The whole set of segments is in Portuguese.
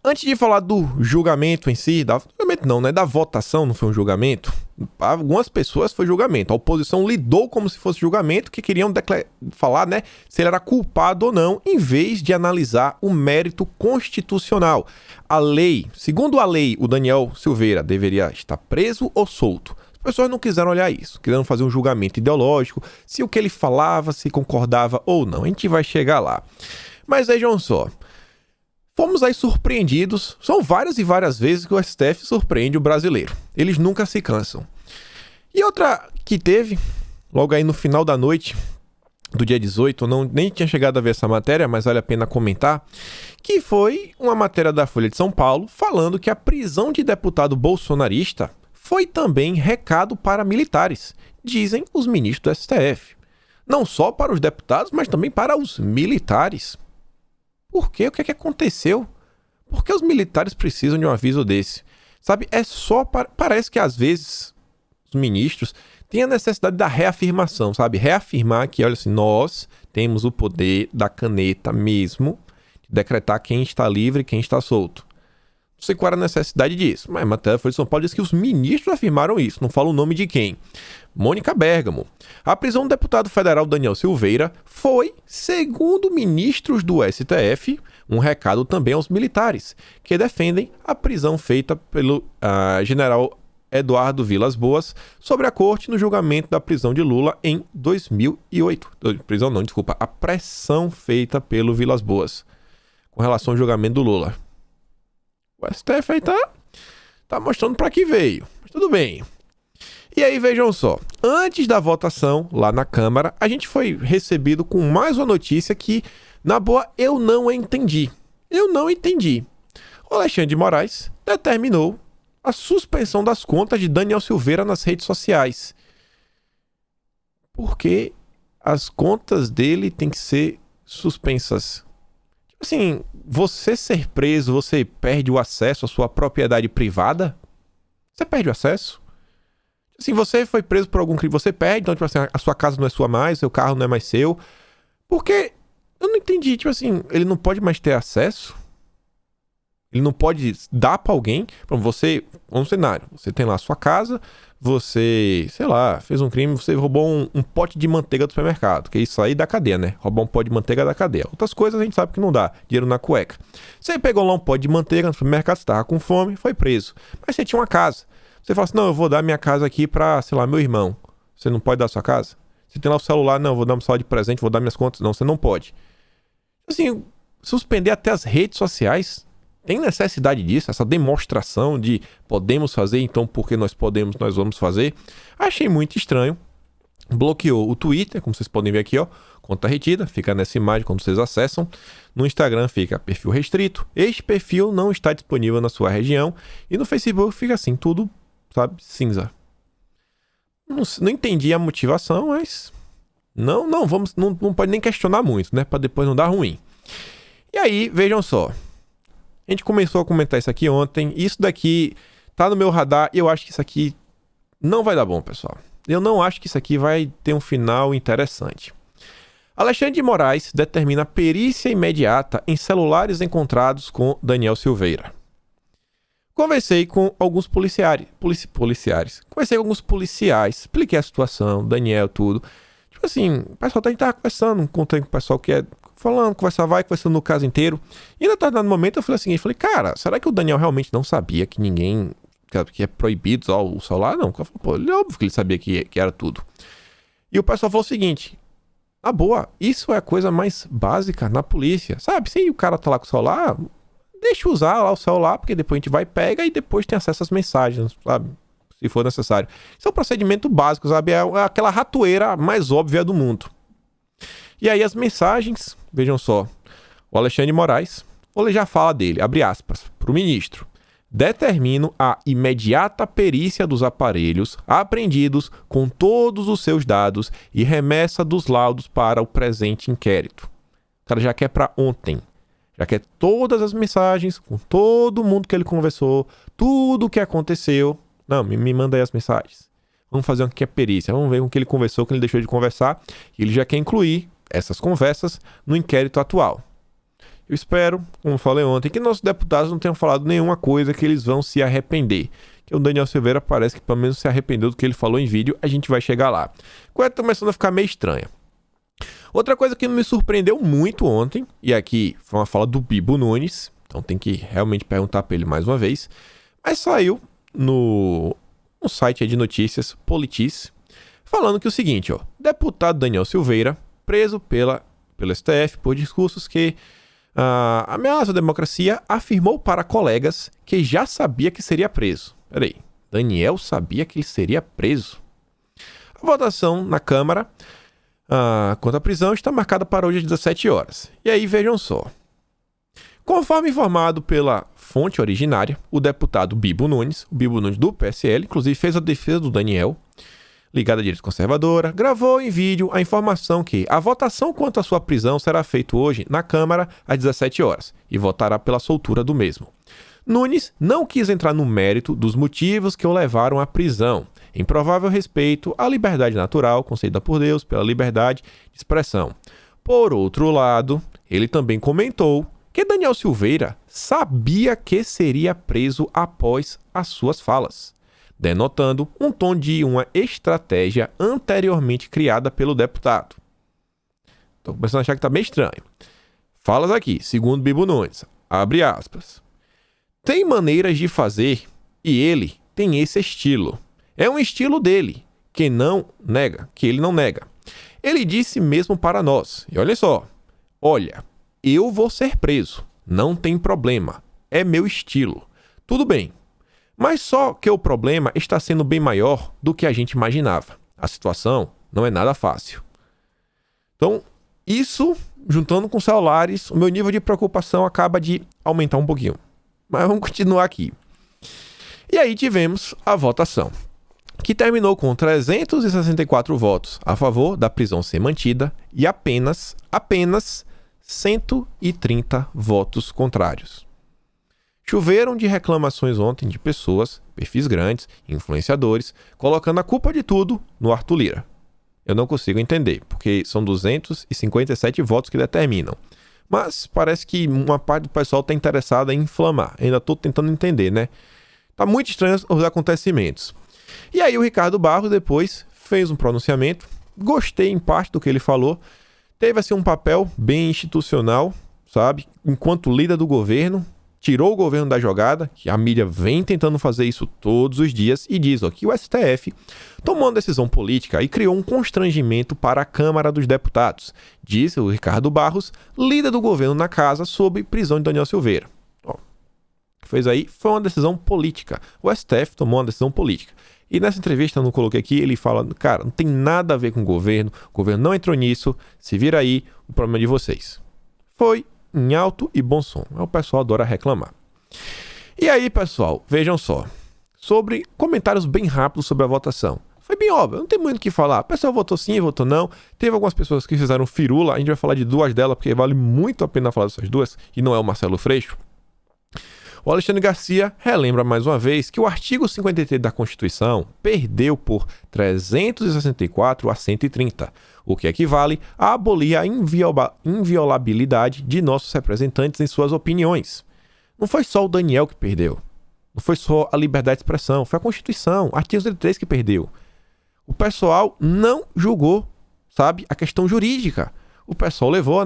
Antes de falar do julgamento em si, julgamento não, né? Da votação, não foi um julgamento. Para algumas pessoas foi julgamento. A oposição lidou como se fosse julgamento, que queriam falar, né, se ele era culpado ou não, em vez de analisar o mérito constitucional. A lei, segundo a lei, o Daniel Silveira deveria estar preso ou solto. As pessoas não quiseram olhar isso, quiseram fazer um julgamento ideológico, se o que ele falava, se concordava ou não. A gente vai chegar lá. Mas vejam só. Fomos aí surpreendidos, são várias e várias vezes que o STF surpreende o brasileiro. Eles nunca se cansam. E outra que teve, logo aí no final da noite do dia 18, eu nem tinha chegado a ver essa matéria, mas vale a pena comentar, que foi uma matéria da Folha de São Paulo falando que a prisão de deputado bolsonarista foi também recado para militares, dizem os ministros do STF. Não só para os deputados, mas também para os militares. Por quê? O que é que aconteceu? Por que os militares precisam de um aviso desse? Sabe, é só... Parece que às vezes os ministros têm a necessidade da reafirmação, sabe? Reafirmar que, olha assim, nós temos o poder da caneta mesmo, de decretar quem está livre e quem está solto. Não sei qual era a necessidade disso, mas a matéria Folha de São Paulo diz que os ministros afirmaram isso, não fala o nome de quem. Mônica Bergamo. A prisão do deputado federal Daniel Silveira foi, segundo ministros do STF, um recado também aos militares, que defendem a prisão feita pelo general Eduardo Vilas Boas sobre a corte no julgamento da prisão de Lula em 2008. Prisão não, desculpa, a pressão feita pelo Vilas Boas com relação ao julgamento do Lula. O STF aí tá mostrando para que veio, mas tudo bem. E aí, vejam só, antes da votação lá na Câmara, a gente foi recebido com mais uma notícia que, na boa, eu não entendi. O Alexandre de Moraes determinou a suspensão das contas de Daniel Silveira nas redes sociais. Porque as contas dele têm que ser suspensas. Tipo assim, você ser preso, você perde o acesso à sua propriedade privada? Você perde o acesso? Assim, você foi preso por algum crime, você perde, então, tipo assim, a sua casa não é sua mais, seu carro não é mais seu. Porque eu não entendi, tipo assim, ele não pode mais ter acesso? Ele não pode dar pra alguém? Você, um cenário, você tem lá a sua casa, você, sei lá, fez um crime, você roubou um pote de manteiga do supermercado, que é isso aí da cadeia, né? Roubar um pote de manteiga da cadeia. Outras coisas a gente sabe que não dá, dinheiro na cueca. Você pegou lá um pote de manteiga no supermercado, você tava com fome, foi preso. Mas você tinha uma casa. Você fala assim, não, eu vou dar minha casa aqui pra, sei lá, meu irmão. Você não pode dar a sua casa? Você tem lá o celular, não, eu vou dar um celular de presente, vou dar minhas contas. Não, você não pode. Assim, suspender até as redes sociais, tem necessidade disso? Essa demonstração de podemos fazer, então porque nós podemos, nós vamos fazer? Achei muito estranho. Bloqueou o Twitter, como vocês podem ver aqui, ó, conta retida, fica nessa imagem quando vocês acessam. No Instagram fica perfil restrito. Este perfil não está disponível na sua região. E no Facebook fica assim, tudo, sabe, cinza. Não entendi a motivação, mas não pode nem questionar muito, né, para depois não dar ruim. E aí, vejam só. A gente começou a comentar isso aqui ontem. Isso daqui tá no meu radar e eu acho que isso aqui não vai dar bom, pessoal. Eu não acho que isso aqui vai ter um final interessante. Alexandre de Moraes determina perícia imediata em celulares encontrados com Daniel Silveira. Conversei com alguns policiais. Conversei com alguns policiais, expliquei a situação, Daniel, tudo. Tipo assim, o pessoal tá conversando, contando com o pessoal que é falando, conversando no caso inteiro. E em determinado momento eu falei assim, cara, será que o Daniel realmente não sabia que ninguém, que é proibido usar o celular? Não, pô, é óbvio que ele sabia que era tudo. E o pessoal falou o seguinte, na boa, isso é a coisa mais básica na polícia, sabe? Se o cara tá lá com o celular, deixa usar lá o celular, porque depois a gente vai, pega e depois tem acesso às mensagens, sabe? Se for necessário. Isso é um procedimento básico, sabe? É aquela ratoeira mais óbvia do mundo. E aí as mensagens, vejam só, o Alexandre de Moraes, ele já fala dele, abre aspas, para o ministro. Determino a imediata perícia dos aparelhos apreendidos com todos os seus dados e remessa dos laudos para o presente inquérito. O cara já quer para ontem. Já quer todas as mensagens, com todo mundo que ele conversou, tudo o que aconteceu. Não, me manda aí as mensagens. Vamos fazer uma perícia, vamos ver com o que ele conversou, com o que ele deixou de conversar. E ele já quer incluir essas conversas no inquérito atual. Eu espero, como falei ontem, que nossos deputados não tenham falado nenhuma coisa que eles vão se arrepender. Que o Daniel Silveira parece que pelo menos se arrependeu do que ele falou em vídeo, a gente vai chegar lá. A coisa tá começando a ficar meio estranha. Outra coisa que me surpreendeu muito ontem, e aqui foi uma fala do Bibo Nunes, então tem que realmente perguntar para ele mais uma vez, mas saiu no site de notícias Politis, falando que o seguinte, deputado Daniel Silveira, preso pelo STF por discursos que ameaçam a democracia, afirmou para colegas que já sabia que seria preso. Peraí, Daniel sabia que ele seria preso? A votação na Câmara quanto à prisão está marcada para hoje às 17 horas. E aí vejam só. Conforme informado pela fonte originária, o deputado Bibo Nunes, o Bibo Nunes do PSL, inclusive fez a defesa do Daniel, ligado à direita conservadora, gravou em vídeo a informação que a votação quanto à sua prisão será feita hoje na Câmara às 17 horas e votará pela soltura do mesmo. Nunes não quis entrar no mérito dos motivos que o levaram à prisão, em provável respeito à liberdade natural concedida por Deus pela liberdade de expressão. Por outro lado, ele também comentou que Daniel Silveira sabia que seria preso após as suas falas, denotando um tom de uma estratégia anteriormente criada pelo deputado. Estou começando a achar que está meio estranho. Falas aqui, segundo Bibo Nunes, abre aspas. Tem maneiras de fazer e ele tem esse estilo. É um estilo dele, que ele não nega. Ele disse mesmo para nós, e olha só, olha, eu vou ser preso, não tem problema, é meu estilo. Tudo bem, mas só que o problema está sendo bem maior do que a gente imaginava. A situação não é nada fácil. Então, isso, juntando com celulares, o meu nível de preocupação acaba de aumentar um pouquinho. Mas vamos continuar aqui. E aí tivemos a votação, que terminou com 364 votos a favor da prisão ser mantida e apenas 130 votos contrários. Choveram de reclamações ontem de pessoas, perfis grandes, influenciadores, colocando a culpa de tudo no Arthur Lira. Eu não consigo entender, porque são 257 votos que determinam. Mas parece que uma parte do pessoal está interessada em inflamar. Ainda estou tentando entender, né? Tá muito estranho os acontecimentos. E aí o Ricardo Barros depois fez um pronunciamento. Gostei em parte do que ele falou. Teve assim um papel bem institucional, sabe? Enquanto líder do governo, tirou o governo da jogada, que a mídia vem tentando fazer isso todos os dias, e diz que o STF tomou uma decisão política e criou um constrangimento para a Câmara dos Deputados, disse o Ricardo Barros, líder do governo na casa, sob prisão de Daniel Silveira. O que fez aí foi uma decisão política. O STF tomou uma decisão política. E nessa entrevista, eu não coloquei aqui, ele fala, cara, não tem nada a ver com o governo não entrou nisso, se vira aí, o problema é de vocês. Foi em alto e bom som. O pessoal adora reclamar. E aí, pessoal, vejam só. Sobre comentários bem rápidos sobre a votação. Foi bem óbvio, não tem muito o que falar. O pessoal votou sim, votou não. Teve algumas pessoas que fizeram firula. A gente vai falar de duas delas, porque vale muito a pena falar dessas duas. E não é o Marcelo Freixo. O Alexandre Garcia relembra mais uma vez que o artigo 53 da Constituição perdeu por 364 a 130, o que equivale a abolir a inviolabilidade de nossos representantes em suas opiniões. Não foi só o Daniel que perdeu. Não foi só a liberdade de expressão. Foi a Constituição, artigo 33 que perdeu. O pessoal não julgou, sabe, a questão jurídica. O pessoal levou,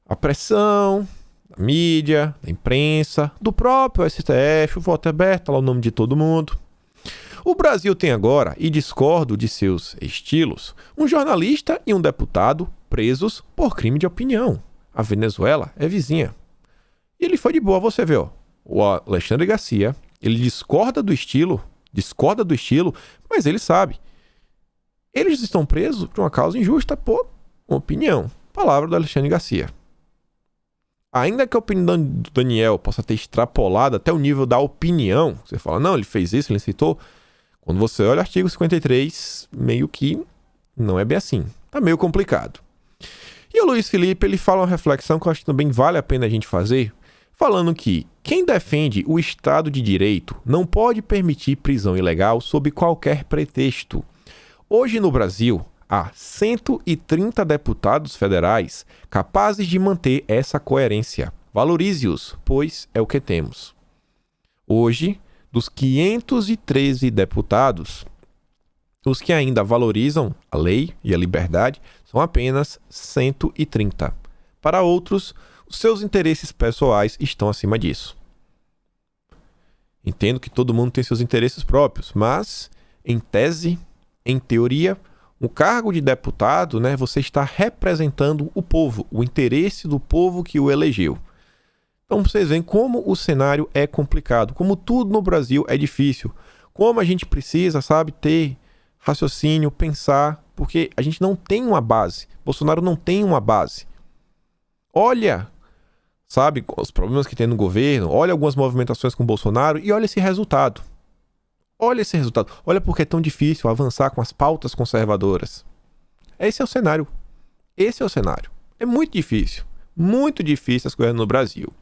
a pressão da mídia, da imprensa, do próprio STF, o voto aberto, tá lá o nome de todo mundo. O Brasil tem agora, e discordo de seus estilos, um jornalista e um deputado presos por crime de opinião. A Venezuela é vizinha. E ele foi de boa, você vê, o Alexandre Garcia, ele discorda do estilo, mas ele sabe. Eles estão presos por uma causa injusta por opinião. Palavra do Alexandre Garcia. Ainda que a opinião do Daniel possa ter extrapolado até o nível da opinião, você fala, não, ele fez isso, ele citou. Quando você olha o artigo 53, meio que não é bem assim. Tá meio complicado. E o Luiz Felipe, ele fala uma reflexão que eu acho que também vale a pena a gente fazer, falando que quem defende o Estado de Direito não pode permitir prisão ilegal sob qualquer pretexto. Hoje no Brasil, a 130 deputados federais capazes de manter essa coerência. Valorize-os, pois é o que temos. Hoje, dos 513 deputados, os que ainda valorizam a lei e a liberdade são apenas 130. Para outros, os seus interesses pessoais estão acima disso. Entendo que todo mundo tem seus interesses próprios, mas, em tese, em teoria, o cargo de deputado, você está representando o povo, o interesse do povo que o elegeu. Então vocês veem como o cenário é complicado, como tudo no Brasil é difícil, como a gente precisa, ter raciocínio, pensar, porque a gente não tem uma base. Bolsonaro não tem uma base. Olha, os problemas que tem no governo, olha algumas movimentações com o Bolsonaro e olha esse resultado. Olha esse resultado. Olha porque é tão difícil avançar com as pautas conservadoras. Esse é o cenário. Esse é o cenário. É muito difícil as coisas no Brasil.